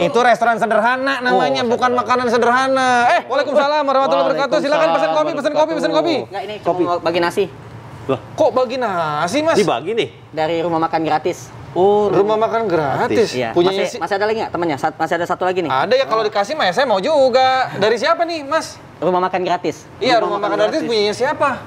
Itu restoran sederhana namanya, bukan makanan sederhana. Waalaikumsalam warahmatullahi wabarakatuh. Silakan pesan kopi, pesan kopi, pesan kopi. Enggak, ini kopi bagi nasi. Loh, Kok bagi nasi, Mas? dibagi nih? Dari rumah makan gratis. Oh, Rumah makan gratis. Iya. Punyanya Masih ada lagi nggak temannya? Masih ada satu lagi nih. Ada ya, kalau dikasih mah ya saya mau juga. Dari siapa nih, Mas? Rumah makan gratis. Iya, rumah makan gratis punyanya siapa?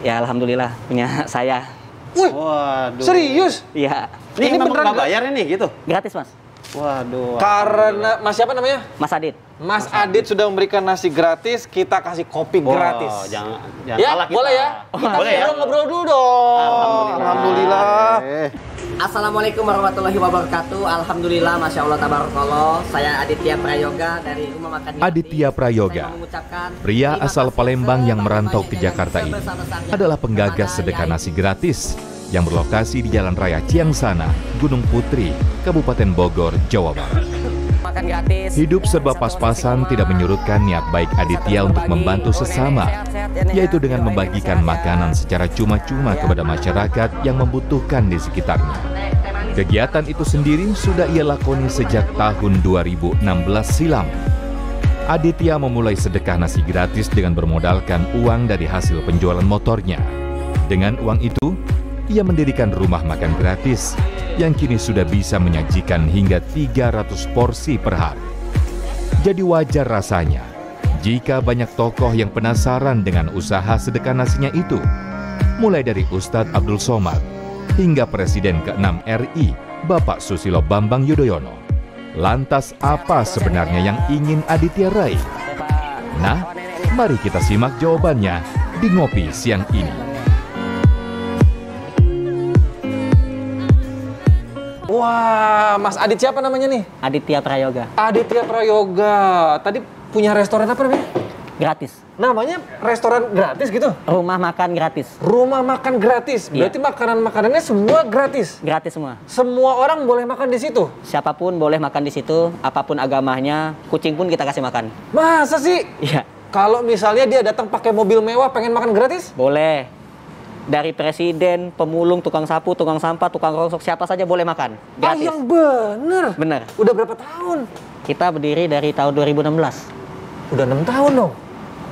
Ya alhamdulillah punya saya. Wih, waduh. serius? Iya. Ini memang beneran nggak bayar ini gitu? Gratis, Mas. Waduh. Karena Mas siapa namanya? Mas Adit. Mas Adit sudah memberikan nasi gratis, kita kasih kopi gratis. Jangan Ya, salah kita. boleh ya? Kita Boleh ya? ngobrol dulu dong. Alhamdulillah. Assalamualaikum warahmatullahi wabarakatuh. Alhamdulillah, masya Allah, tabarakallah. Saya Aditya Prayoga dari Rumah Makan Gratis. Aditya Prayoga, Saya mengucapkan pria terima asal kasih Palembang yang merantau ke sebanyak-banyaknya Jakarta dan ini, sebesar-besarnya adalah penggagas kepada sedekah Yai. nasi gratis yang berlokasi di Jalan Raya Ciangsana, Gunung Putri, Kabupaten Bogor, Jawa Barat. Makan gratis. Hidup serba pas-pasan tidak menyurutkan niat baik Aditya untuk membantu sesama, yaitu dengan membagikan makanan secara cuma-cuma kepada masyarakat yang membutuhkan di sekitarnya. Kegiatan itu sendiri sudah ia lakoni sejak tahun 2016 silam. Aditya memulai sedekah nasi gratis dengan bermodalkan uang dari hasil penjualan motornya. Dengan uang itu, ia mendirikan rumah makan gratis yang kini sudah bisa menyajikan hingga 300 porsi per hari. Jadi wajar rasanya jika banyak tokoh yang penasaran dengan usaha sedekah nasinya itu, mulai dari Ustadz Abdul Somad hingga Presiden ke-6 RI, Bapak Susilo Bambang Yudhoyono. Lantas apa sebenarnya yang ingin Aditya raih? Nah, mari kita simak jawabannya di Ngopi Siang ini. Wah, Mas Adit siapa namanya nih? Aditya Prayoga. Aditya Prayoga. Tadi punya restoran apa namanya? Gratis. Namanya restoran gratis gitu? Rumah makan gratis. Rumah makan gratis. Berarti makanan-makanannya semua gratis? Gratis semua. Semua orang boleh makan di situ? Siapapun boleh makan di situ, apapun agamanya, kucing pun kita kasih makan. Masa sih? Iya. Kalau misalnya dia datang pakai mobil mewah pengen makan gratis? Boleh. Dari presiden, pemulung, tukang sapu, tukang sampah, tukang rongsok, siapa saja boleh makan. Ah, Gratis. yang bener? Bener. Udah berapa tahun? Kita berdiri dari tahun 2016. Udah 6 tahun dong?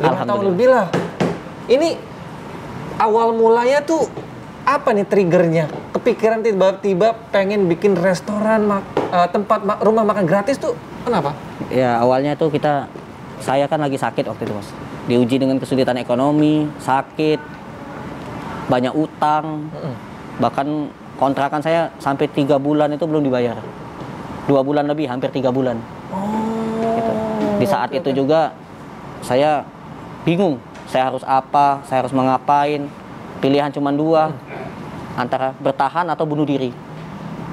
5 tahun lebih lah. Ini awal mulanya tuh apa nih triggernya? Kepikiran tiba-tiba pengen bikin restoran, rumah makan gratis tuh kenapa? Ya awalnya tuh saya kan lagi sakit waktu itu, Mas. Diuji dengan kesulitan ekonomi, sakit, banyak utang, bahkan kontrakan saya sampai 3 bulan itu belum dibayar. 2 bulan lebih, hampir 3 bulan. Gitu. Di saat itu juga saya bingung, saya harus apa, saya harus mengapain. Pilihan cuma 2, antara bertahan atau bunuh diri.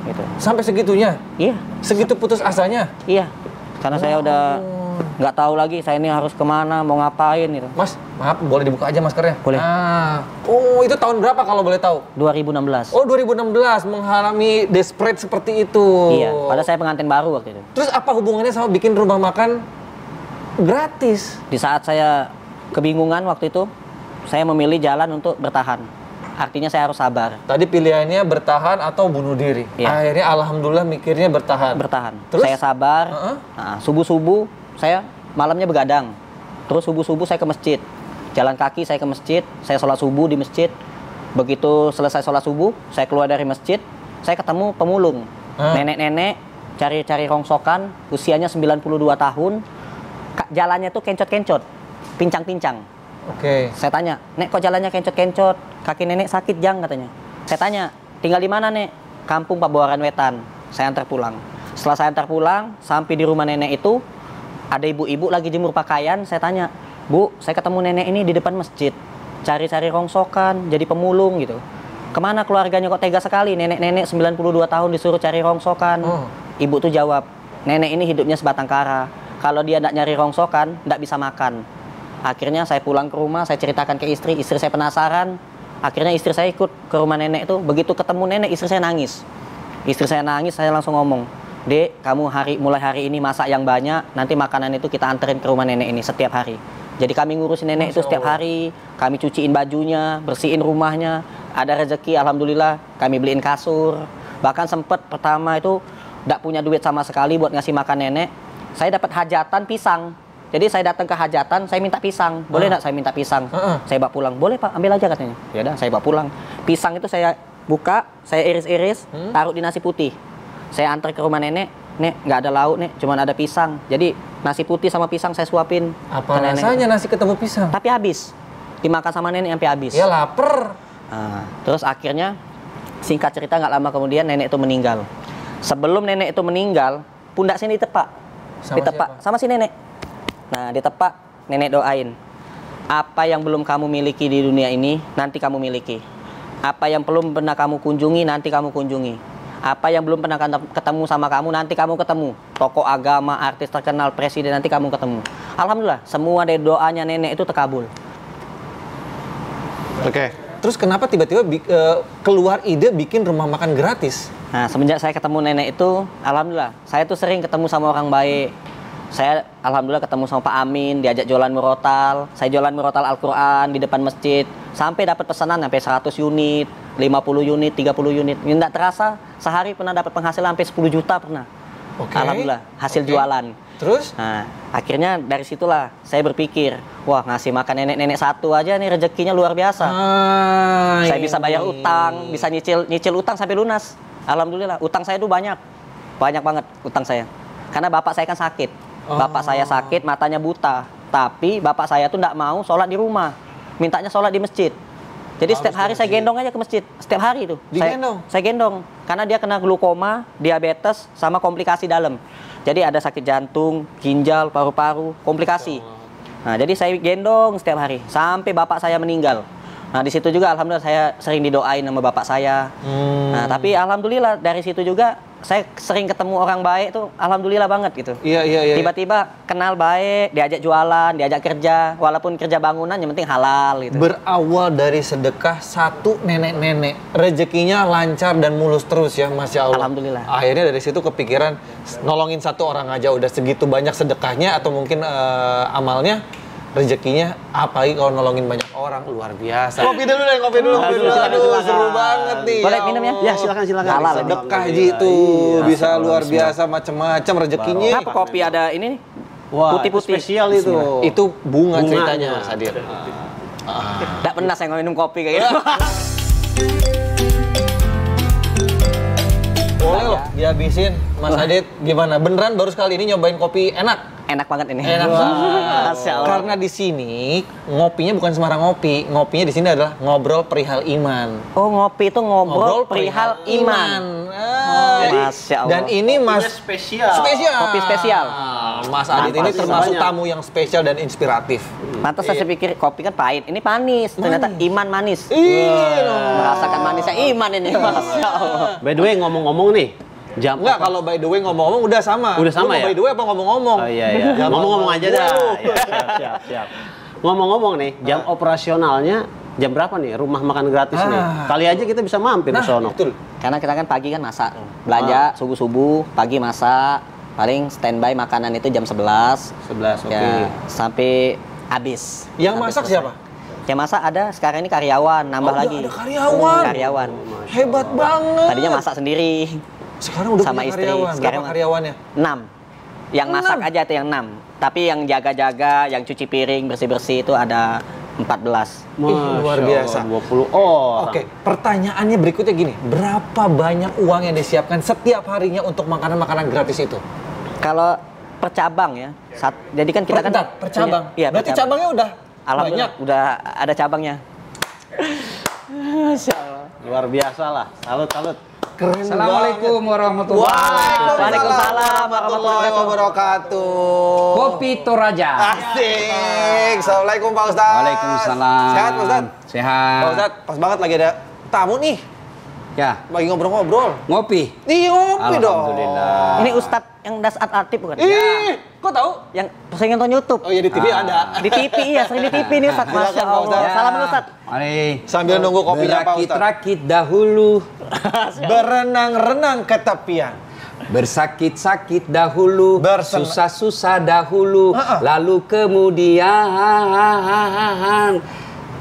Gitu. Sampai segitunya? Iya. Segitu putus asanya? Iya, karena saya udah nggak tahu lagi saya ini harus kemana, mau ngapain gitu. Mas, maaf, boleh dibuka aja maskernya? Boleh. Oh, itu tahun berapa kalau boleh tahu? 2016. Oh, 2016 mengalami desperate seperti itu. Iya, padahal saya pengantin baru waktu itu. Terus apa hubungannya sama bikin rumah makan gratis? Di saat saya kebingungan waktu itu, saya memilih jalan untuk bertahan. Artinya saya harus sabar. Tadi pilihannya bertahan atau bunuh diri. Iya. Akhirnya alhamdulillah mikirnya bertahan. Bertahan. Terus? Saya sabar. Nah, subuh-subuh saya malamnya begadang. Terus subuh-subuh saya ke masjid. Jalan kaki saya ke masjid, saya sholat subuh di masjid. Begitu selesai sholat subuh, saya keluar dari masjid, saya ketemu pemulung. Nenek-nenek cari-cari rongsokan, usianya 92 tahun. Jalannya tuh kencot-kencot, pincang-pincang. Oke. Saya tanya, "Nek, kok jalannya kencot-kencot? Kaki nenek sakit, Jang," katanya. Saya tanya, "Tinggal di mana, Nek?" "Kampung Pabuaran Wetan." Saya antar pulang. Setelah saya antar pulang, sampai di rumah nenek itu, ada ibu-ibu lagi jemur pakaian. Saya tanya, "Bu, saya ketemu nenek ini di depan masjid. Cari-cari rongsokan, jadi pemulung gitu. Kemana keluarganya kok tega sekali? Nenek-nenek 92 tahun disuruh cari rongsokan." Ibu tuh jawab, "Nenek ini hidupnya sebatang kara. Kalau dia nggak nyari rongsokan, nggak bisa makan." Akhirnya saya pulang ke rumah, saya ceritakan ke istri saya penasaran. Akhirnya istri saya ikut ke rumah nenek itu. Begitu ketemu nenek, istri saya nangis. Istri saya nangis, saya langsung ngomong, "Dek, kamu mulai hari ini masak yang banyak, nanti makanan itu kita anterin ke rumah nenek ini setiap hari." Jadi kami ngurusin nenek itu setiap hari, kami cuciin bajunya, bersihin rumahnya. Ada rezeki, alhamdulillah, kami beliin kasur. Bahkan sempat pertama itu nggak punya duit sama sekali buat ngasih makan nenek. Saya dapat hajatan pisang. Jadi saya datang ke hajatan, saya minta pisang. Boleh nggak saya minta pisang? Saya bawa pulang. Boleh Pak, ambil aja katanya. Ya udah, saya bawa pulang. Pisang itu saya buka, saya iris-iris, taruh di nasi putih. Saya antar ke rumah nenek. Nek, nggak ada lauk, Nek. Cuman ada pisang. Jadi nasi putih sama pisang saya suapin. Apa ke nenek. rasanya nasi ketemu pisang? Tapi habis. Dimakan sama nenek sampai habis. Ya lapar. Nah, terus akhirnya singkat cerita nggak lama kemudian nenek itu meninggal. Sebelum nenek itu meninggal, pundak sini ditepak. Sama si nenek. Nah, ditepak, nenek doain. Apa yang belum kamu miliki di dunia ini, nanti kamu miliki. Apa yang belum pernah kamu kunjungi, nanti kamu kunjungi. Apa yang belum pernah ketemu sama kamu, nanti kamu ketemu. Tokoh agama, artis terkenal, presiden, nanti kamu ketemu. Alhamdulillah, semua dari doanya nenek itu terkabul. Oke. Terus kenapa tiba-tiba keluar ide bikin rumah makan gratis? Nah, semenjak saya ketemu nenek itu, alhamdulillah, saya tuh sering ketemu sama orang baik. Saya alhamdulillah ketemu sama Pak Amin, diajak jualan murotal. Saya jualan murotal Al-Quran di depan masjid. Sampai dapat pesanan sampai 100 unit, 50 unit, 30 unit. Nggak terasa, sehari pernah dapat penghasilan sampai 10 juta pernah. Alhamdulillah, hasil jualan. Terus? Nah, akhirnya dari situlah saya berpikir, wah ngasih makan nenek-nenek satu aja nih rezekinya luar biasa. Saya bisa bayar utang, bisa nyicil utang sampai lunas. Alhamdulillah, utang saya itu banyak banget utang saya. Karena bapak saya kan sakit, bapak saya sakit, matanya buta. Tapi bapak saya tuh nggak mau sholat di rumah, mintanya sholat di masjid. Jadi setiap hari saya gendong aja ke masjid, setiap hari itu. Saya gendong, karena dia kena glukoma, diabetes, sama komplikasi dalam. Jadi ada sakit jantung, ginjal, paru-paru, komplikasi. Nah, jadi saya gendong setiap hari sampai bapak saya meninggal. Nah, di situ juga alhamdulillah saya sering didoain sama bapak saya. Nah, tapi alhamdulillah dari situ juga saya sering ketemu orang baik tuh, alhamdulillah banget gitu. Iya. Tiba-tiba kenal baik, diajak jualan, diajak kerja, walaupun kerja bangunan yang penting halal gitu. Berawal dari sedekah satu nenek-nenek, rezekinya lancar dan mulus terus ya, Masya Allah. Alhamdulillah. Akhirnya dari situ kepikiran nolongin satu orang aja udah segitu banyak sedekahnya atau mungkin amalnya, rezekinya apalagi kalau nolongin banyak orang, luar biasa. Kopi dulu deh, kopi dulu. Aduh, seru banget nih. Boleh minum ya? Ya, silakan. Halal. Sedekah Ji tuh bisa luar biasa macam-macam rezekinya. Kenapa kopi ada ini? Wah, Putih-putih. spesial itu. Itu bunga ceritanya, Mas Adit. Nggak pernah saya minum kopi kayak gitu. Boleh loh dihabisin, Mas Adit. Gimana? Beneran baru sekali ini nyobain kopi enak? Enak banget ini. Enak banget. Masya Allah. Karena di sini ngopinya bukan sembarang ngopi. Ngopinya di sini adalah ngobrol perihal iman. Oh, ngopi itu ngobrol perihal iman. Jadi, Masya Allah. dan ini Mas spesial. Kopi spesial. Mas Adit ini termasuk tamu yang spesial dan inspiratif. Pantas saya pikir kopi kan pahit, ini manis. Ternyata iman manis. Iya. Merasakan manisnya iman ini. Masya Allah. By the way, ngomong-ngomong nih, jam Enggak, kalau by the way ngomong-ngomong udah sama. Udah sama Lu mau ya? by the way apa ngomong-ngomong? Oh iya. Ngomong-ngomong aja dah. Ya, siap. Ngomong-ngomong nih, jam operasionalnya jam berapa nih rumah makan gratis nih? Kali aja kita bisa mampir ke sono. Betul. Karena kita kan pagi kan masak. Belanja subuh-subuh, pagi masak. Paling standby makanan itu jam 11. 11, oke. Ya, sampai habis. Yang Sampai masak selesai. siapa? Yang masak ada, sekarang ini karyawan, nambah lagi. Ada karyawan. Karyawan. Hebat banget. Tadinya masak sendiri. Sekarang udah sama punya istri. karyawan. Sekarang Berapa karyawannya? 6. Yang masak aja itu yang 6. Tapi yang jaga-jaga, yang cuci piring, bersih-bersih itu ada 14. Luar biasa. 20 orang. Oke, pertanyaannya berikutnya gini. Berapa banyak uang yang disiapkan setiap harinya untuk makanan-makanan gratis itu? Kalau per cabang ya. Jadi kan kita kan Per cabang? Iya, per Berarti cabang. cabangnya udah Alhamdulillah banyak? udah ada cabangnya. Masya Allah. Luar biasa lah. Salut. Keren Assalamualaikum warahmatullahi wabarakatuh. Waalaikumsalam warahmatullahi wabarakatuh. Kopi Toraja. Asik. Assalamualaikum Pak Ustadz. Waalaikumsalam. Sehat Pak Ustadz? Sehat. Pak Ustadz, pas banget lagi ada tamu nih. Ya, Lagi ngobrol-ngobrol. ngopi. Nih ngopi dong. Alhamdulillah. Ini Ustadz yang dasat aktif bukan? Ih, kok tahu? Yang sering nonton YouTube. Oh iya di TV ada. Di TV iya, sering di TV nih Ustadz. Masya Silakan, Pak Allah. Ustadz. Salam dulu Ustadz. Mari. Sambil nunggu kopinya Pak Ustadz. Berakit-rakit dahulu, Berenang-renang ke tepian. bersakit-sakit dahulu, susah-susah dahulu, lalu kemudian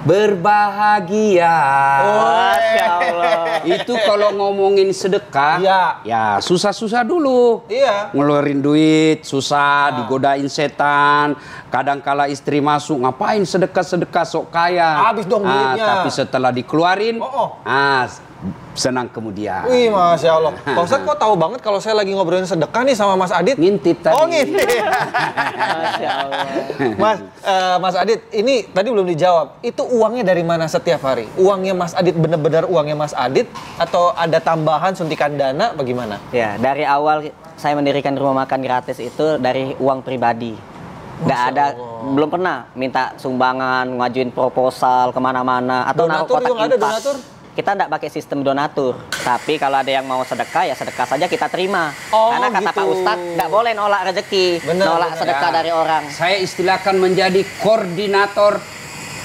berbahagia. Masya Allah. Itu kalau ngomongin sedekah, Iya. ya susah-susah dulu. Iya. Ngeluarin duit, susah, digodain setan. Kadangkala istri masuk, ngapain sedekah-sedekah sok kaya. Habis dong duitnya. Tapi setelah dikeluarin, Oh. senang kemudian. Wih, Masya Allah. Pak Ustadz kok tahu banget kalau saya lagi ngobrolin sedekah nih sama Mas Adit? Ngintip tadi. Oh, ngintip. Masya Allah. Mas Adit, ini tadi belum dijawab. Itu uangnya dari mana setiap hari? Uangnya Mas Adit benar-benar uangnya Mas Adit atau ada tambahan suntikan dana bagaimana? Ya, dari awal saya mendirikan rumah makan gratis itu dari uang pribadi. Nggak ada, belum pernah minta sumbangan, ngajuin proposal kemana-mana atau naruh Donatur kotak juga nggak ada, infak. donatur? Kita nggak pakai sistem donatur, tapi kalau ada yang mau sedekah ya sedekah saja kita terima. Oh, Karena kata gitu. Pak Ustadz nggak boleh nolak rezeki, Benar, nolak benar. sedekah dari orang. Saya istilahkan menjadi koordinator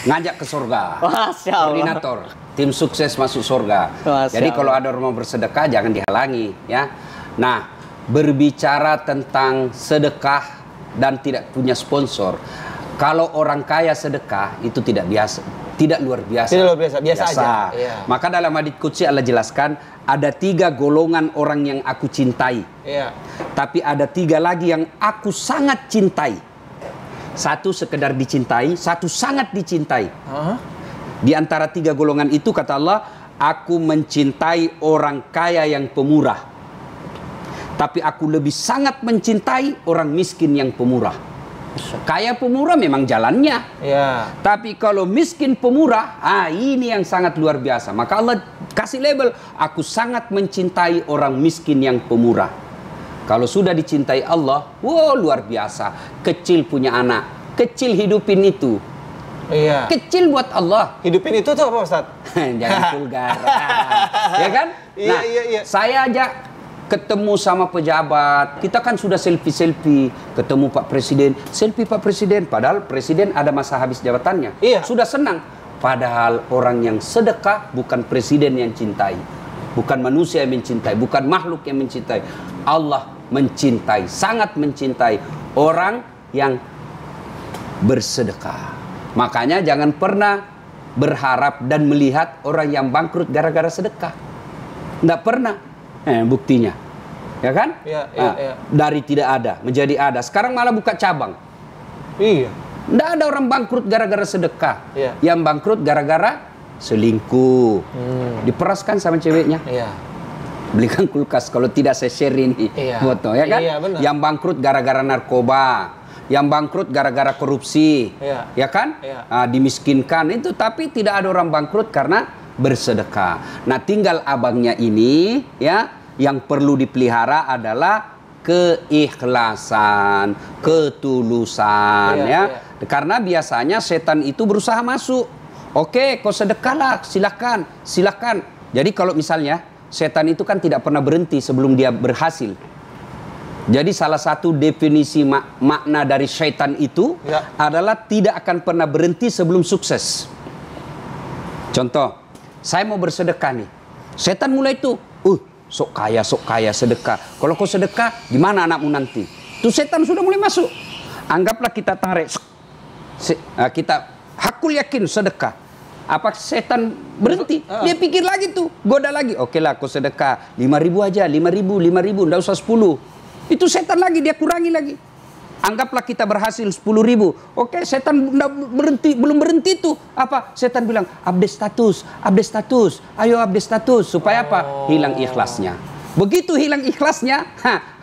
ngajak ke surga. Masya Allah. Koordinator tim sukses masuk surga. Masya Jadi kalau Allah. ada orang mau bersedekah jangan dihalangi, ya. Nah, berbicara tentang sedekah dan tidak punya sponsor. Kalau orang kaya sedekah itu tidak biasa, tidak luar biasa. Tidak luar biasa, biasa aja. Iya. Maka dalam hadits qudsi Allah jelaskan ada 3 golongan orang yang aku cintai. Iya. Tapi ada 3 lagi yang aku sangat cintai. Satu sekedar dicintai, satu sangat dicintai. Hah? Di antara 3 golongan itu kata Allah, aku mencintai orang kaya yang pemurah. Tapi aku lebih sangat mencintai orang miskin yang pemurah. Kaya pemurah memang jalannya. Iya. Tapi kalau miskin pemurah, ini yang sangat luar biasa. Maka Allah kasih label, aku sangat mencintai orang miskin yang pemurah. Kalau sudah dicintai Allah, wow luar biasa. Kecil punya anak, kecil hidupin itu. Iya. Kecil buat Allah. Hidupin itu tuh apa, Ustadz? Jangan vulgar. Ya kan? Iya, iya. Saya aja ketemu sama pejabat, kita kan sudah selfie-selfie, ketemu Pak Presiden, selfie Pak Presiden, padahal Presiden ada masa habis jabatannya. Iya. Sudah senang. Padahal orang yang sedekah bukan Presiden yang cintai, bukan manusia yang mencintai, bukan makhluk yang mencintai. Allah mencintai, sangat mencintai orang yang bersedekah. Makanya jangan pernah berharap dan melihat orang yang bangkrut gara-gara sedekah. Tidak pernah. Buktinya. Ya kan? Iya, iya. Dari tidak ada menjadi ada. Sekarang malah buka cabang. Iya. Tidak ada orang bangkrut gara-gara sedekah. Iya. Yang bangkrut gara-gara selingkuh. Diperaskan sama ceweknya. Iya. Belikan kulkas kalau tidak saya share ini Iya. foto, ya kan? Iya, benar. Yang bangkrut gara-gara narkoba, yang bangkrut gara-gara korupsi, Iya. ya kan? Iya. Dimiskinkan itu, tapi tidak ada orang bangkrut karena bersedekah. Nah, tinggal abangnya ini, ya, yang perlu dipelihara adalah keikhlasan, ketulusan, Iya, ya. iya. Karena biasanya setan itu berusaha masuk. Oke, kau sedekahlah, silakan, silakan. Jadi kalau misalnya setan itu kan tidak pernah berhenti sebelum dia berhasil. Jadi salah satu definisi makna dari syaitan itu Ya. adalah tidak akan pernah berhenti sebelum sukses. Contoh, saya mau bersedekah nih. Setan mulai tuh, sok kaya sedekah. Kalau kau sedekah, gimana anakmu nanti? Tuh setan sudah mulai masuk. Anggaplah kita tarik, kita hakul yakin sedekah. Apa setan berhenti? Dia pikir lagi tuh, goda lagi. Oke lah, kau sedekah 5.000 aja, 5.000, nggak usah 10. Itu setan lagi, dia kurangi lagi. Anggaplah kita berhasil 10.000. Oke, setan belum berhenti tuh. Apa? Setan bilang, update status. Ayo update status. Supaya apa? Hilang ikhlasnya. Begitu hilang ikhlasnya,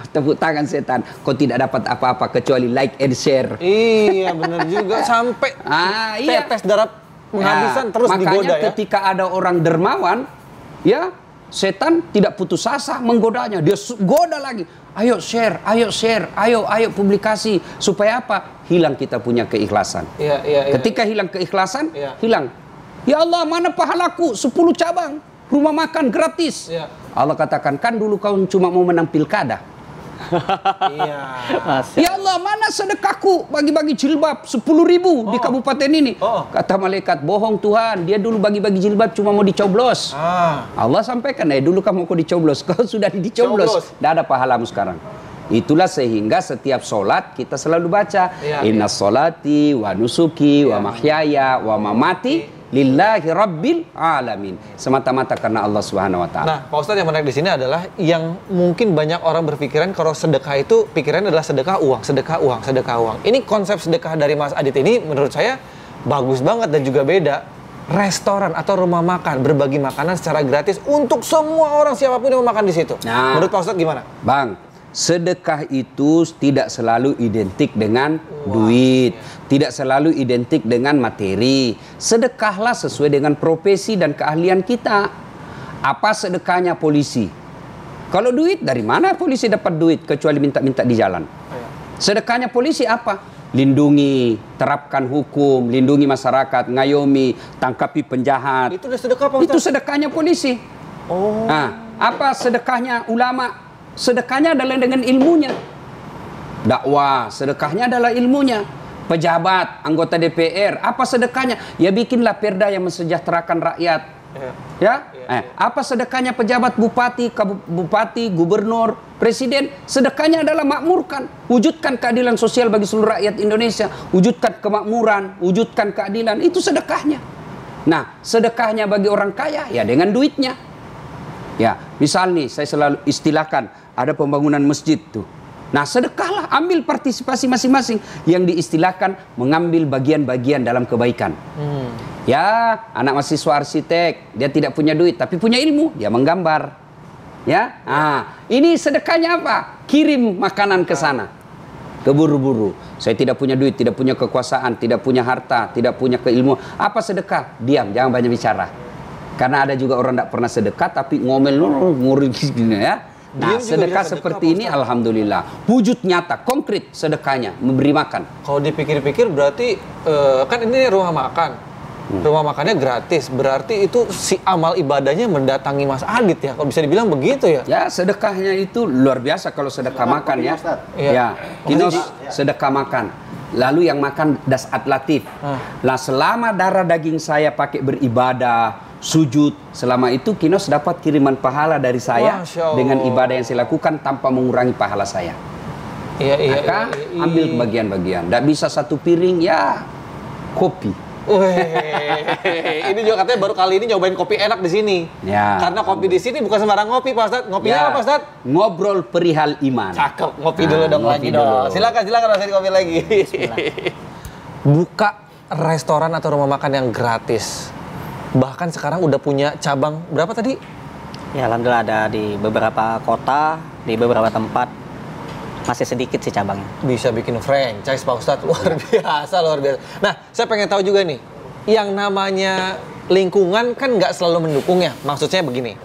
tepuk tangan setan. Kau tidak dapat apa-apa kecuali like and share. Iya, benar juga. Sampai Iya. tetes darah penghabisan terus makanya digoda ya. ketika ada orang dermawan, ya, setan tidak putus asa menggodanya. Dia goda lagi. Ayo share, ayo publikasi. Supaya apa? Hilang kita punya keikhlasan. Iya. Ketika hilang keikhlasan, Iya. hilang. Ya Allah, mana pahalaku? 10 cabang rumah makan gratis. Iya. Allah katakan, kan dulu kau cuma mau menang pilkada. Iya. Ya Allah, mana sedekahku bagi-bagi jilbab 10.000 di kabupaten ini? Kata malaikat, bohong Tuhan, dia dulu bagi-bagi jilbab cuma mau dicoblos. Allah sampaikan, dulu kamu kau dicoblos, kau sudah dicoblos, tidak ada pahalamu sekarang. Itulah sehingga setiap sholat kita selalu baca, Inna sholati wa nusuki wa mahyaya wa mamati lillahi rabbil alamin. Semata-mata karena Allah Subhanahu wa taala. Nah, Pak Ustadz, yang menarik di sini adalah yang mungkin banyak orang berpikiran kalau sedekah itu pikirannya adalah sedekah uang, sedekah uang, sedekah uang. Ini konsep sedekah dari Mas Adit ini menurut saya bagus banget dan juga beda. Restoran atau rumah makan berbagi makanan secara gratis untuk semua orang siapapun yang mau makan di situ. Nah, menurut Pak Ustadz gimana? Bang, sedekah itu tidak selalu identik dengan duit, tidak selalu identik dengan materi. Sedekahlah sesuai dengan profesi dan keahlian kita. Apa sedekahnya polisi? Kalau duit, dari mana polisi dapat duit kecuali minta-minta di jalan? Sedekahnya polisi apa? Lindungi, terapkan hukum, lindungi masyarakat, ngayomi, tangkapi penjahat. Itu udah sedekah, Pak Ustadz? Itu sedekahnya polisi. Oh. Nah, apa sedekahnya ulama? Sedekahnya adalah dengan ilmunya. Dakwah, sedekahnya adalah ilmunya. Pejabat, anggota DPR, apa sedekahnya? Ya bikinlah perda yang mensejahterakan rakyat. Ya? Apa sedekahnya pejabat bupati, bupati, gubernur, presiden? Sedekahnya adalah makmurkan, wujudkan keadilan sosial bagi seluruh rakyat Indonesia, wujudkan kemakmuran, wujudkan keadilan, itu sedekahnya. Nah, sedekahnya bagi orang kaya ya dengan duitnya. Ya, misal nih saya selalu istilahkan ada pembangunan masjid tuh. Nah, sedekahlah, ambil partisipasi masing-masing yang diistilahkan mengambil bagian-bagian dalam kebaikan. Ya, anak mahasiswa arsitek, dia tidak punya duit tapi punya ilmu, dia menggambar. Ya, ini sedekahnya apa? Kirim makanan ke sana. Keburu-buru. Saya tidak punya duit, tidak punya kekuasaan, tidak punya harta, tidak punya keilmuan. Apa sedekah? Diam, jangan banyak bicara. Karena ada juga orang tidak pernah sedekah tapi ngomel ngurik gini ya. Nah, sedekah seperti ini alhamdulillah wujud nyata, konkret sedekahnya, memberi makan. Kalau dipikir-pikir berarti kan ini rumah makan. Rumah makannya gratis, berarti itu si amal ibadahnya mendatangi Mas Adit ya, kalau bisa dibilang begitu ya. Ya, sedekahnya itu luar biasa kalau sedekah makan ya. Ya, Kinos sedekah makan. Lalu yang makan dasat latif. Lah selama darah daging saya pakai beribadah, sujud, selama itu Kinos dapat kiriman pahala dari saya dengan ibadah yang saya lakukan tanpa mengurangi pahala saya. Maka ambil bagian-bagian. Tidak bisa satu piring ya kopi. Ini juga katanya baru kali ini nyobain kopi enak di sini. Ya. Karena kopi di sini bukan sembarang ngopi, Pak Ustadz. Ngopinya apa, Pak Ustadz? Ngobrol perihal iman. Cakep, ngopi dulu dong lagi dong. Silakan Mas Adit kopi lagi. Buka restoran atau rumah makan yang gratis. Bahkan sekarang udah punya cabang berapa tadi? Ya, alhamdulillah ada di beberapa kota, di beberapa tempat. Masih sedikit sih cabangnya. Bisa bikin franchise, Pak Ustadz. Luar biasa, luar biasa. Nah, saya pengen tahu juga nih, yang namanya lingkungan kan nggak selalu mendukung ya. Maksudnya begini,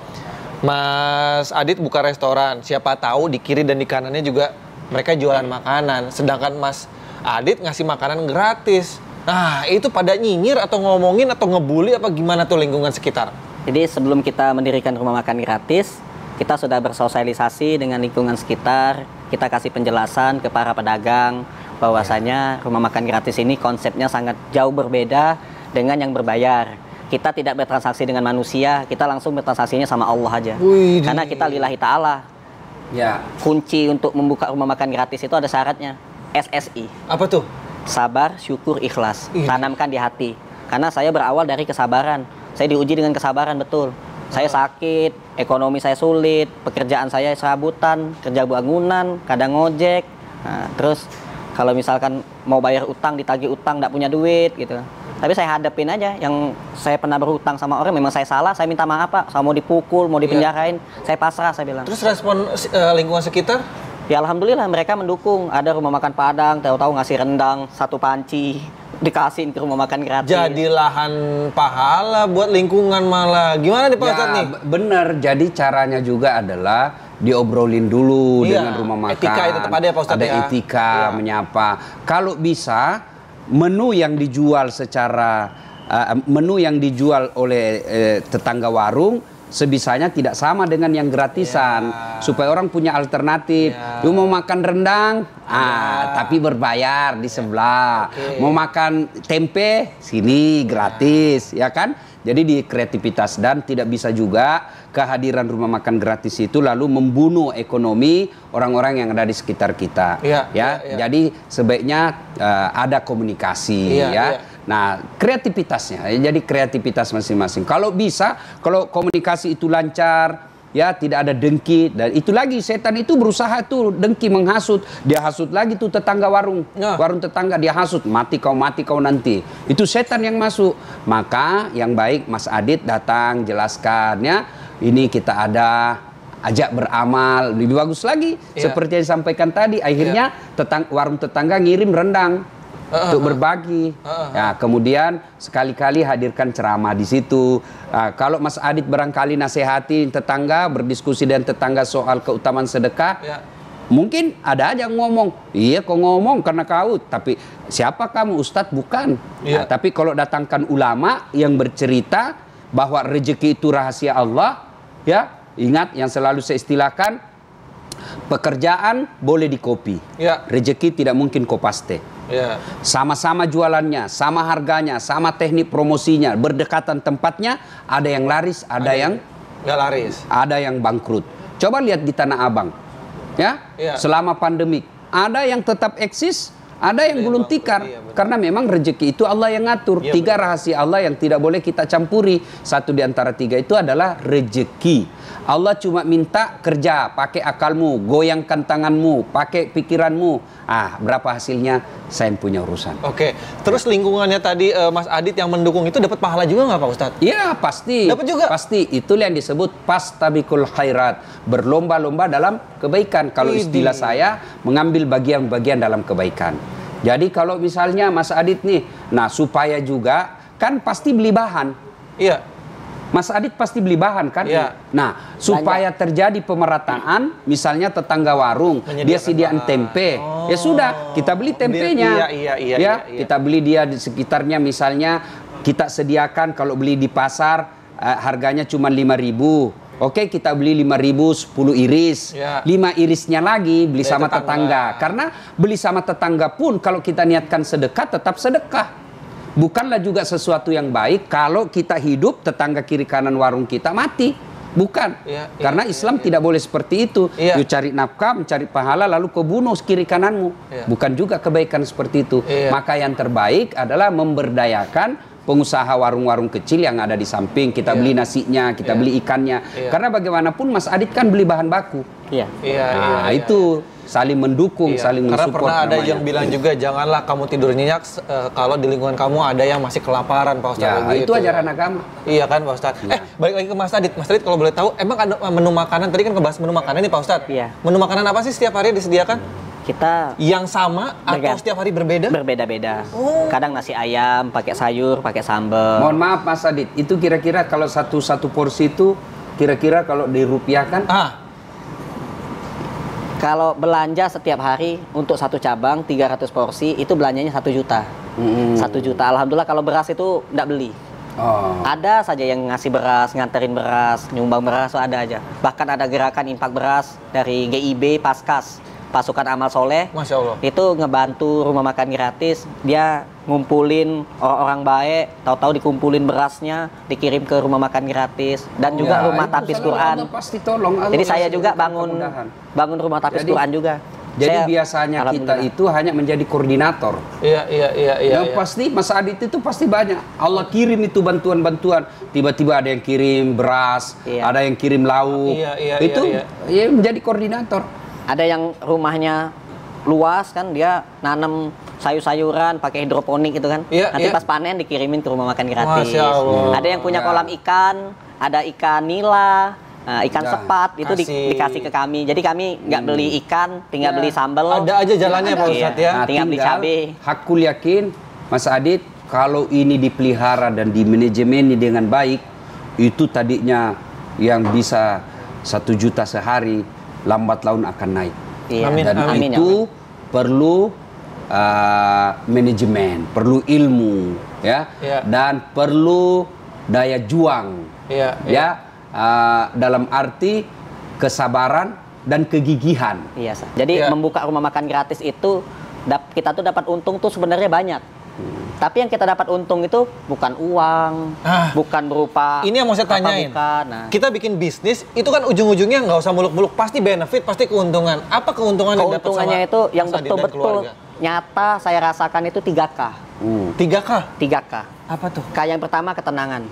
Mas Adit buka restoran, siapa tahu di kiri dan di kanannya juga mereka jualan makanan. Sedangkan Mas Adit ngasih makanan gratis. Nah, itu pada nyinyir atau ngomongin atau ngebully apa gimana tuh lingkungan sekitar? Jadi sebelum kita mendirikan rumah makan gratis, kita sudah bersosialisasi dengan lingkungan sekitar. Kita kasih penjelasan ke para pedagang bahwasanya rumah makan gratis ini konsepnya sangat jauh berbeda dengan yang berbayar. Kita tidak bertransaksi dengan manusia, kita langsung bertransaksinya sama Allah aja. Karena kita lillahi ta'ala. Ya. Kunci untuk membuka rumah makan gratis itu ada syaratnya. SSI. Apa tuh? Sabar, syukur, ikhlas. Tanamkan di hati. Karena saya berawal dari kesabaran. Saya diuji dengan kesabaran, betul. Saya sakit, ekonomi saya sulit, pekerjaan saya serabutan, kerja bangunan, kadang ngojek. Nah, terus kalau misalkan mau bayar utang, ditagih utang, nggak punya duit gitu. Tapi saya hadapin aja, yang saya pernah berhutang sama orang, memang saya salah, saya minta maaf Pak. Saya mau dipukul, mau dipenjarain, saya pasrah, saya bilang. Terus respon lingkungan sekitar? Ya alhamdulillah mereka mendukung. Ada rumah makan Padang, tahu-tahu ngasih rendang, satu panci. Dikasihin ke rumah makan gratis. Jadi lahan pahala buat lingkungan malah. Gimana nih Pak Ustadz nih? Bener, jadi caranya juga adalah diobrolin dulu dengan rumah makan. Etika itu tetap ada ya Pak Ustadz ya? Ada etika, menyapa. Kalau bisa, menu yang dijual menu yang dijual oleh tetangga warung, sebisanya tidak sama dengan yang gratisan, supaya orang punya alternatif. Lu mau makan rendang, tapi berbayar di sebelah. Mau makan tempe, sini gratis, ya kan? Jadi di kreativitas, dan tidak bisa juga kehadiran rumah makan gratis itu lalu membunuh ekonomi orang-orang yang ada di sekitar kita. Jadi sebaiknya ada komunikasi, Nah, kreativitasnya, jadi kreativitas masing-masing. Kalau bisa, kalau komunikasi itu lancar, ya tidak ada dengki, dan itu lagi setan itu berusaha tuh dengki menghasut, dia hasut lagi tuh tetangga warung, warung tetangga dia hasut, mati kau nanti. Itu setan yang masuk. Maka yang baik Mas Adit datang jelaskan ya, ini kita ada ajak beramal, lebih bagus lagi. Seperti yang disampaikan tadi, akhirnya warung tetangga ngirim rendang untuk berbagi. Ya, kemudian sekali-kali hadirkan ceramah di situ. Kalau Mas Adit barangkali nasihati tetangga, berdiskusi dengan tetangga soal keutamaan sedekah, mungkin ada aja yang ngomong, iya kok ngomong karena kau, tapi siapa kamu Ustadz? Bukan. Nah, tapi kalau datangkan ulama yang bercerita bahwa rezeki itu rahasia Allah, ya ingat yang selalu saya istilahkan, pekerjaan boleh dikopi, rezeki tidak mungkin kopaste. Sama-sama jualannya, sama harganya, sama teknik promosinya, berdekatan tempatnya, ada yang laris, ada yang nggak laris, ada yang bangkrut. Coba lihat di Tanah Abang, ya, selama pandemik, ada yang tetap eksis, ada yang gulung tikar, karena memang rezeki itu Allah yang ngatur. Tiga rahasia Allah yang tidak boleh kita campuri. Satu di antara tiga itu adalah rezeki. Allah cuma minta kerja, pakai akalmu, goyangkan tanganmu, pakai pikiranmu. Berapa hasilnya? Saya yang punya urusan. Oke, terus lingkungannya tadi Mas Adit yang mendukung itu dapat pahala juga nggak Pak Ustadz? Iya pasti. Dapat juga? Pasti. Itulah yang disebut pastabikul khairat, berlomba-lomba dalam kebaikan. Kalau istilah saya, mengambil bagian-bagian dalam kebaikan. Jadi kalau misalnya Mas Adit nih, nah supaya juga kan pasti beli bahan. Iya. Mas Adit pasti beli bahan kan? Nah, supaya terjadi pemerataan, misalnya tetangga warung, dia sediakan tempe. Ya sudah, kita beli tempenya. Kita beli dia di sekitarnya, misalnya kita sediakan kalau beli di pasar harganya cuma 5.000. Oke, kita beli 5.000 10 iris. 5 irisnya lagi beli sama tetangga. Karena beli sama tetangga pun kalau kita niatkan sedekah tetap sedekah. Bukanlah juga sesuatu yang baik kalau kita hidup tetangga kiri kanan warung kita mati. Bukan. Karena Islam tidak boleh seperti itu. You cari nafkah, mencari pahala lalu kau bunuh kiri kananmu. Bukan juga kebaikan seperti itu. Maka yang terbaik adalah memberdayakan pengusaha warung-warung kecil yang ada di samping. Kita beli nasinya, kita beli ikannya. Karena bagaimanapun Mas Adit kan beli bahan baku. Itu saling mendukung, saling mensupport. Karena pernah ada yang bilang juga, janganlah kamu tidur nyenyak kalau di lingkungan kamu ada yang masih kelaparan, Pak Ustadz. Itu ajaran agama. Iya kan, Pak Ustadz. Balik lagi ke Mas Adit. Mas Adit kalau boleh tahu, emang ada menu makanan, tadi kan ngebahas menu makanan nih Pak Ustadz. Menu makanan apa sih setiap hari disediakan? Kita yang sama atau setiap hari berbeda? Berbeda-beda. Kadang nasi ayam, pakai sayur, pakai sambal. Mohon maaf Mas Adit, itu kira-kira kalau satu porsi itu kira-kira kalau dirupiahkan? Kalau belanja setiap hari untuk satu cabang 300 porsi itu belanjanya 1 juta. 1 juta. Alhamdulillah kalau beras itu enggak beli. Ada saja yang ngasih beras, nganterin beras, nyumbang beras, ada aja. Bahkan ada gerakan infak beras dari GIB Paskas, Pasukan Amal Soleh. Masya Allah. Itu ngebantu rumah makan gratis. Dia ngumpulin orang-orang baik, tahu-tahu dikumpulin berasnya, dikirim ke rumah makan gratis, dan juga rumah tapis Quran. Pasti tolong. Jadi saya juga bangun rumah tapis Quran juga. Jadi biasanya kita itu hanya menjadi koordinator. Yang pasti Mas Adit itu pasti banyak. Allah kirim itu bantuan-bantuan. Tiba-tiba ada yang kirim beras, ada yang kirim lauk. Itu menjadi koordinator. Ada yang rumahnya luas kan, dia nanam sayur-sayuran pakai hidroponik gitu kan. Nanti pas panen dikirimin ke rumah makan gratis. Ada yang punya kolam ikan, ada ikan nila, ikan sepat itu dikasih ke kami. Jadi kami nggak beli ikan, tinggal beli sambal. Ada aja jalannya Pak Ustadz ya. Tinggal beli cabai. Hakul yakin Mas Adit, kalau ini dipelihara dan dimanajemeni dengan baik, itu tadinya yang bisa 1 juta sehari, lambat laun akan naik. Dan itu perlu manajemen, perlu ilmu, dan perlu daya juang, dalam arti kesabaran dan kegigihan. Jadi membuka rumah makan gratis itu kita tuh dapat untung tuh sebenarnya banyak. Tapi yang kita dapat untung itu bukan uang, bukan berupa. Ini yang mau saya tanyain. Kita bikin bisnis itu kan ujung-ujungnya nggak usah muluk-muluk, pasti benefit, pasti keuntungan. Apa keuntungan yang dapat sama keuntungannya itu yang betul-betul nyata saya rasakan itu 3K. 3K? 3K. Apa tuh? K yang pertama ketenangan.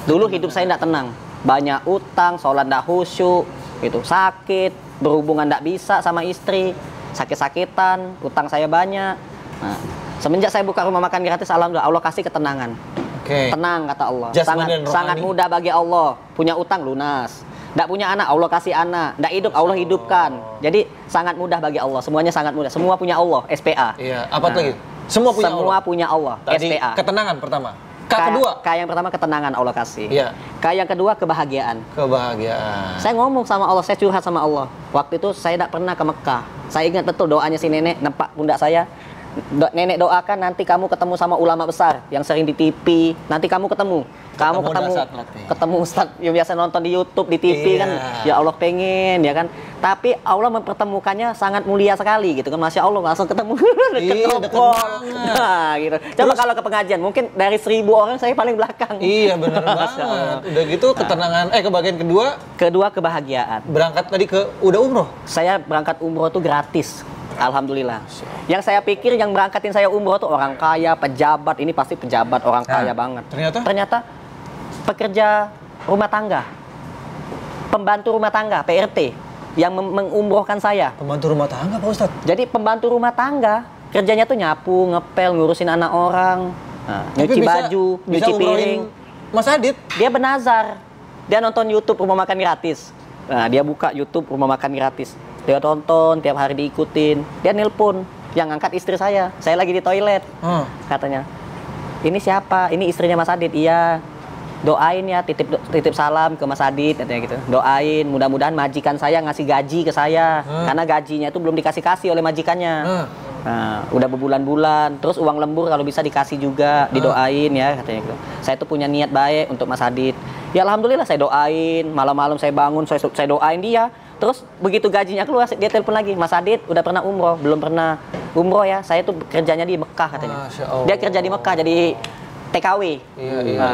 Dulu hidup saya tidak tenang. Banyak utang, sholat tidak khusyuk, gitu. Sakit, berhubungan tidak bisa sama istri, sakit-sakitan, utang saya banyak. Nah, semenjak saya buka rumah makan gratis, alhamdulillah Allah kasih ketenangan. Tenang kata Allah. Sangat mudah bagi Allah. Punya utang lunas. Tidak punya anak, Allah kasih anak. Tidak hidup, Allah hidupkan. Jadi sangat mudah bagi Allah. Semuanya sangat mudah. Semua punya Allah, SPA. Iya. Apa lagi? Semua punya Allah, Tadi SPA. ketenangan pertama. Kedua? K yang pertama ketenangan Allah kasih. Iya. K yang kedua kebahagiaan. Kebahagiaan. Saya ngomong sama Allah, saya curhat sama Allah. Waktu itu saya tidak pernah ke Mekah. Saya ingat betul doanya si nenek nempak pundak saya. Nenek doakan nanti kamu ketemu sama ulama besar yang sering di TV. Nanti kamu ketemu ketemu Ustaz yang biasa nonton di YouTube, di TV kan. Ya Allah pengen ya kan. Tapi Allah mempertemukannya sangat mulia sekali gitu kan. Masya Allah langsung ketemu deket nah, gitu. Coba kalau ke pengajian mungkin dari 1000 orang saya paling belakang. Iya benar banget. Udah gitu ketenangan. Kebagian kedua? Kedua kebahagiaan. Berangkat tadi udah umroh? Saya berangkat umroh tuh gratis. Alhamdulillah. Yang saya pikir yang berangkatin saya umroh tuh orang kaya, pejabat. Ini pasti pejabat, orang kaya banget. Ternyata pekerja rumah tangga, pembantu rumah tangga, PRT yang mengumrohkan saya. Pembantu rumah tangga Pak Ustadz? Jadi pembantu rumah tangga kerjanya tuh nyapu, ngepel, ngurusin anak orang, nyuci baju, nyuci piring. Mas Adit? Dia benazar. Dia nonton YouTube rumah makan gratis. Nah, dia buka YouTube rumah makan gratis. Dia tonton, tiap hari diikutin. Dia nelpon, yang angkat istri saya. Saya lagi di toilet. Katanya, ini siapa? Ini istrinya Mas Adit. Iya. Doain ya, titip salam ke Mas Adit, katanya gitu. Doain, mudah-mudahan majikan saya ngasih gaji ke saya. Karena gajinya itu belum dikasih-kasih oleh majikannya. Nah, udah berbulan-bulan. Terus uang lembur kalau bisa dikasih juga, didoain ya, katanya gitu. Saya tuh punya niat baik untuk Mas Adit. Ya alhamdulillah saya doain, malam-malam saya bangun, saya doain dia. Terus begitu gajinya keluar, dia telepon lagi, Mas Adit udah pernah umroh? Belum pernah umroh ya, saya tuh kerjanya di Mekah katanya. Dia kerja di Mekah jadi TKW.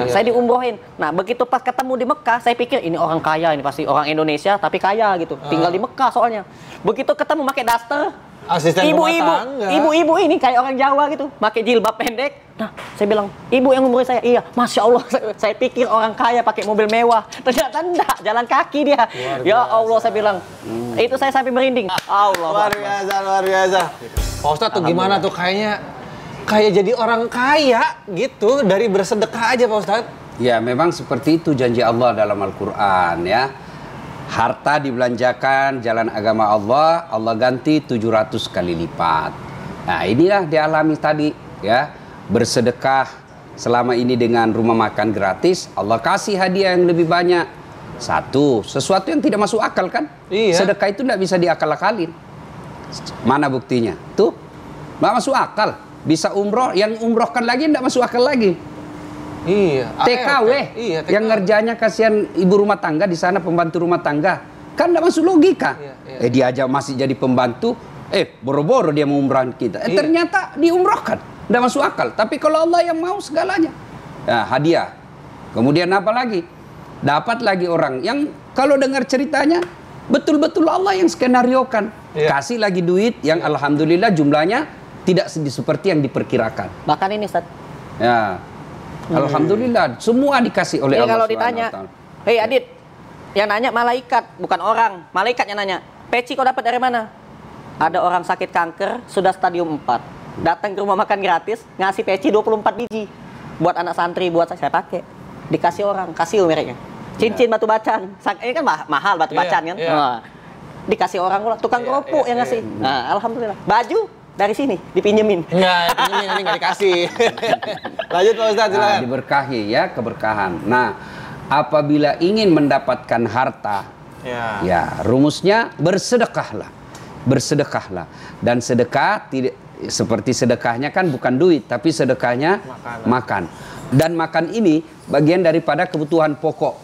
Saya diumrohin. Nah begitu pas ketemu di Mekah, saya pikir ini orang kaya, ini pasti orang Indonesia tapi kaya gitu. Tinggal di Mekah soalnya. Begitu ketemu pakai daster, ibu-ibu ini kayak orang Jawa gitu, pakai jilbab pendek. Nah, saya bilang, ibu yang umrohin saya. Iya, Masya Allah. Saya pikir orang kaya pakai mobil mewah. Ternyata enggak, jalan kaki dia. Ya Allah, saya bilang. Itu saya sampai merinding. Allah. Luar biasa. Pak Ustadz tuh gimana tuh kayak jadi orang kaya gitu dari bersedekah aja Pak Ustadz? Ya, memang seperti itu janji Allah dalam Al-Qur'an ya. Harta dibelanjakan jalan agama Allah, Allah ganti 700 kali lipat. Nah, inilah dialami tadi ya. Bersedekah selama ini dengan rumah makan gratis, Allah kasih hadiah yang lebih banyak. Satu, sesuatu yang tidak masuk akal kan? Iya. Sedekah itu tidak bisa diakal-akalin. Mana buktinya? Tuh, nggak masuk akal. Bisa umroh, yang umrohkan lagi tidak masuk akal lagi. Iya. TKW, TKW. Yang ngerjanya kasihan ibu rumah tangga di sana, pembantu rumah tangga, kan tidak masuk logika. Dia aja masih jadi pembantu, boro-boro dia mau umrohkan kita. Ternyata diumrohkan. Tidak masuk akal. Tapi kalau Allah yang mau segalanya. Ya, hadiah. Kemudian apa lagi? Dapat lagi orang yang kalau dengar ceritanya, betul-betul Allah yang skenariokan. Kasih lagi duit yang alhamdulillah jumlahnya tidak seperti yang diperkirakan. Bahkan ini Ustaz. Ya. Alhamdulillah. Semua dikasih oleh Allah. Kalau ditanya, hei Adit, yang nanya malaikat, bukan orang. Malaikat yang nanya, peci kau dapat dari mana? Ada orang sakit kanker, sudah stadium 4. Datang ke rumah makan gratis, ngasih peci 24 biji. Buat anak santri, buat saya pakai. Dikasih orang, kasih mereknya. Cincin batu bacan. Ini kan mahal batu bacan kan? Nah, dikasih orang pula, tukang kerupuk yang ngasih. Nah, alhamdulillah. Baju dari sini dipinjemin. Enggak, pinjemin ini enggak dikasih. Lanjut Pak Ustadz, silakan. Nah, diberkahi ya, keberkahan. Nah, apabila ingin mendapatkan harta, ya rumusnya bersedekahlah. Bersedekahlah. Dan sedekah tidak seperti sedekahnya kan bukan duit, tapi sedekahnya makan. Dan makan ini bagian daripada kebutuhan pokok.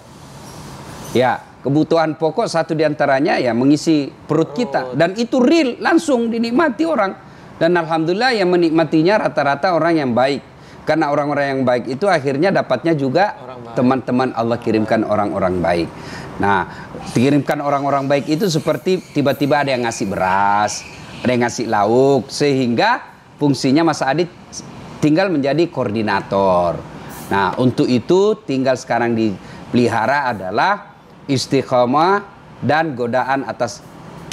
Ya, kebutuhan pokok satu diantaranya ya mengisi perut kita. Dan itu real, langsung dinikmati orang. Dan alhamdulillah yang menikmatinya rata-rata orang yang baik. Karena orang-orang yang baik itu akhirnya dapatnya juga teman-teman Allah kirimkan orang-orang baik. Nah, kirimkan orang-orang baik itu seperti tiba-tiba ada yang ngasih beras, ada yang ngasih lauk, sehingga fungsinya Mas Adit tinggal menjadi koordinator. Nah, untuk itu tinggal sekarang dipelihara adalah istiqomah dan godaan atas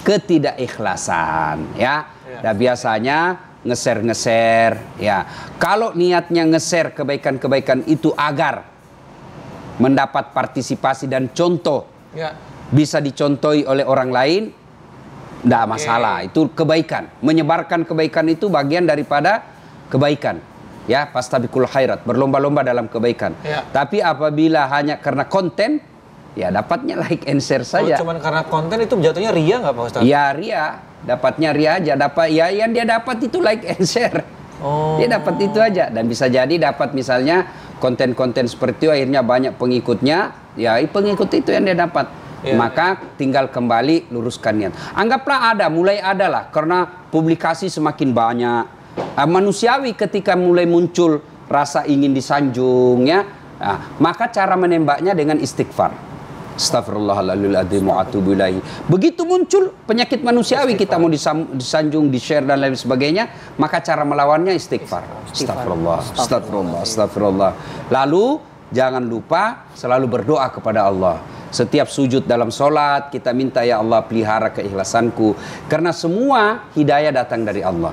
ketidakikhlasan, ya. Dan biasanya nge-share, ya. Kalau niatnya nge-share kebaikan-kebaikan itu agar mendapat partisipasi dan contoh, ya, bisa dicontohi oleh orang lain, tidak masalah. Itu kebaikan. Menyebarkan kebaikan itu bagian daripada kebaikan. Ya, fastabiqul khairat, berlomba-lomba dalam kebaikan. Ya. Tapi apabila hanya karena konten, ya dapatnya like and share saja. Kalau cuma karena konten itu jatuhnya ria nggak Pak Ustadz? Ya ria, dapatnya ria aja. Dapat ya yang dia dapat itu like and share. Dia dapat itu aja, dan bisa jadi dapat misalnya konten-konten seperti itu akhirnya banyak pengikutnya. Ya pengikut itu yang dia dapat. Ya, maka tinggal kembali luruskan niat. Anggaplah mulai ada lah, karena publikasi semakin banyak. Manusiawi ketika mulai muncul rasa ingin disanjung, ya, maka cara menembaknya dengan istighfar. Astagfirullahaladzim wa atubu ilaihi. Begitu muncul penyakit manusiawi, kita mau disanjung, di-share dan lain sebagainya, maka cara melawannya istighfar. Astagfirullah. Lalu jangan lupa selalu berdoa kepada Allah. Setiap sujud dalam sholat kita minta, ya Allah pelihara keikhlasanku, karena semua hidayah datang dari Allah.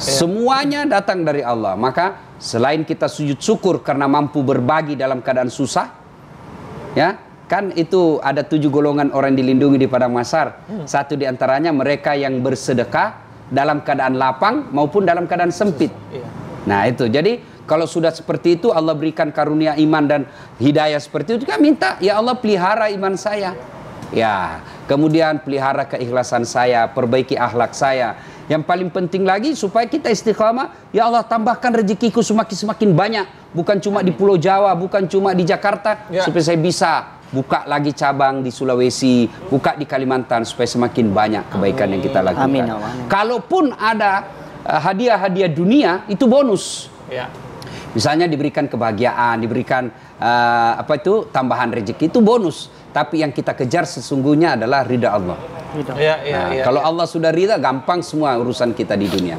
Semuanya datang dari Allah. Maka selain kita sujud syukur karena mampu berbagi dalam keadaan susah, ya kan, itu ada 7 golongan orang dilindungi di padang mahsyar. Satu diantaranya mereka yang bersedekah dalam keadaan lapang maupun dalam keadaan sempit. Nah itu, jadi kalau sudah seperti itu, Allah berikan karunia iman dan hidayah seperti itu, kita minta, ya Allah pelihara iman saya, ya, kemudian pelihara keikhlasan saya, perbaiki akhlak saya. Yang paling penting lagi supaya kita istiqamah, ya Allah tambahkan rezekiku semakin banyak, bukan cuma di Pulau Jawa, bukan cuma di Jakarta, supaya saya bisa buka lagi cabang di Sulawesi, buka di Kalimantan, supaya semakin banyak kebaikan yang kita lakukan. Amin. Kalaupun ada hadiah-hadiah dunia, itu bonus. Misalnya diberikan kebahagiaan, diberikan tambahan rezeki, itu bonus. Tapi yang kita kejar sesungguhnya adalah ridha Allah. Kalau Allah sudah ridha, gampang semua urusan kita di dunia.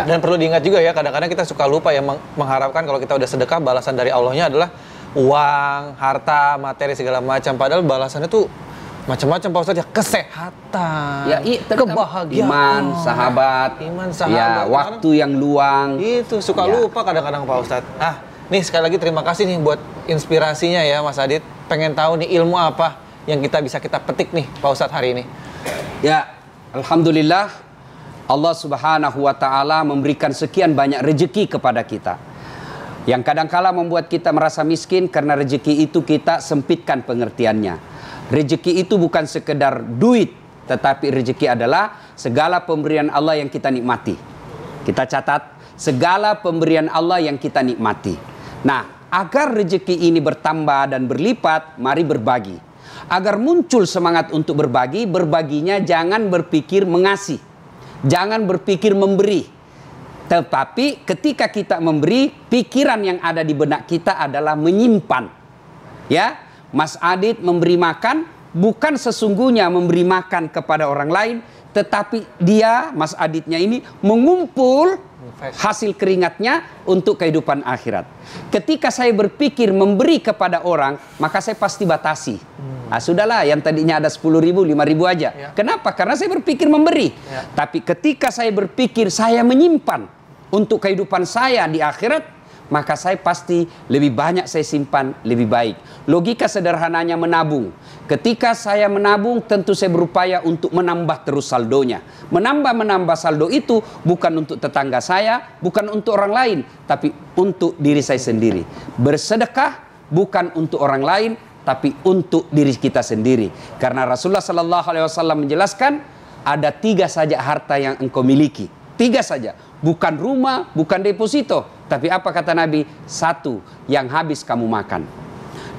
Dan perlu diingat juga ya, kadang-kadang kita suka lupa ya, mengharapkan kalau kita udah sedekah balasan dari Allahnya adalah uang, harta, materi segala macam. Padahal balasannya tuh macam-macam Pak Ustadz, ya kesehatan, kebahagiaan, iman, sahabat, ya waktu yang luang. Itu suka lupa kadang-kadang Pak Ustadz. Nih sekali lagi terima kasih nih buat inspirasinya ya Mas Adit. Pengen tahu nih ilmu apa yang kita bisa petik nih Pak Ustadz hari ini. Ya, alhamdulillah Allah Subhanahu wa taala memberikan sekian banyak rezeki kepada kita. Yang kadangkala membuat kita merasa miskin karena rezeki itu kita sempitkan pengertiannya. Rezeki itu bukan sekedar duit, tetapi rezeki adalah segala pemberian Allah yang kita nikmati. Kita catat, segala pemberian Allah yang kita nikmati. Nah, agar rezeki ini bertambah dan berlipat, mari berbagi. Agar muncul semangat untuk berbagi, berbaginya jangan berpikir mengasih, jangan berpikir memberi. Tetapi ketika kita memberi, pikiran yang ada di benak kita adalah menyimpan. Ya, Mas Adit memberi makan bukan sesungguhnya memberi makan kepada orang lain, tetapi dia, Mas Aditnya ini, mengumpul hasil keringatnya untuk kehidupan akhirat. Ketika saya berpikir memberi kepada orang, maka saya pasti batasi. Sudahlah, yang tadinya ada 10.000, 5.000 aja. Kenapa? Karena saya berpikir memberi. Tapi ketika saya berpikir saya menyimpan untuk kehidupan saya di akhirat, maka saya pasti lebih banyak saya simpan, lebih baik. Logika sederhananya menabung. Ketika saya menabung, tentu saya berupaya untuk menambah terus saldonya. Menambah saldo itu bukan untuk tetangga saya, bukan untuk orang lain, tapi untuk diri saya sendiri. Bersedekah bukan untuk orang lain, tapi untuk diri kita sendiri. Karena Rasulullah SAW menjelaskan, ada 3 saja harta yang engkau miliki. 3 saja. Bukan rumah, bukan deposito. Tapi apa kata Nabi? 1, yang habis kamu makan.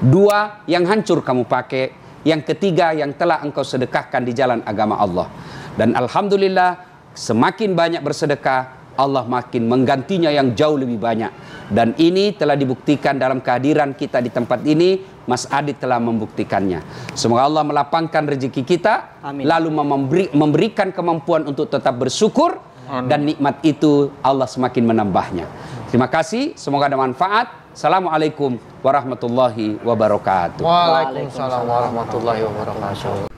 2, yang hancur kamu pakai. Yang ketiga, yang telah engkau sedekahkan di jalan agama Allah. Dan alhamdulillah, semakin banyak bersedekah, Allah makin menggantinya yang jauh lebih banyak. Dan ini telah dibuktikan dalam kehadiran kita di tempat ini. Mas Adit telah membuktikannya. Semoga Allah melapangkan rezeki kita. Amin. Lalu memberikan kemampuan untuk tetap bersyukur. Dan nikmat itu Allah semakin menambahnya. Terima kasih. Semoga ada manfaat. Assalamualaikum warahmatullahi wabarakatuh. Waalaikumsalam warahmatullahi wabarakatuh.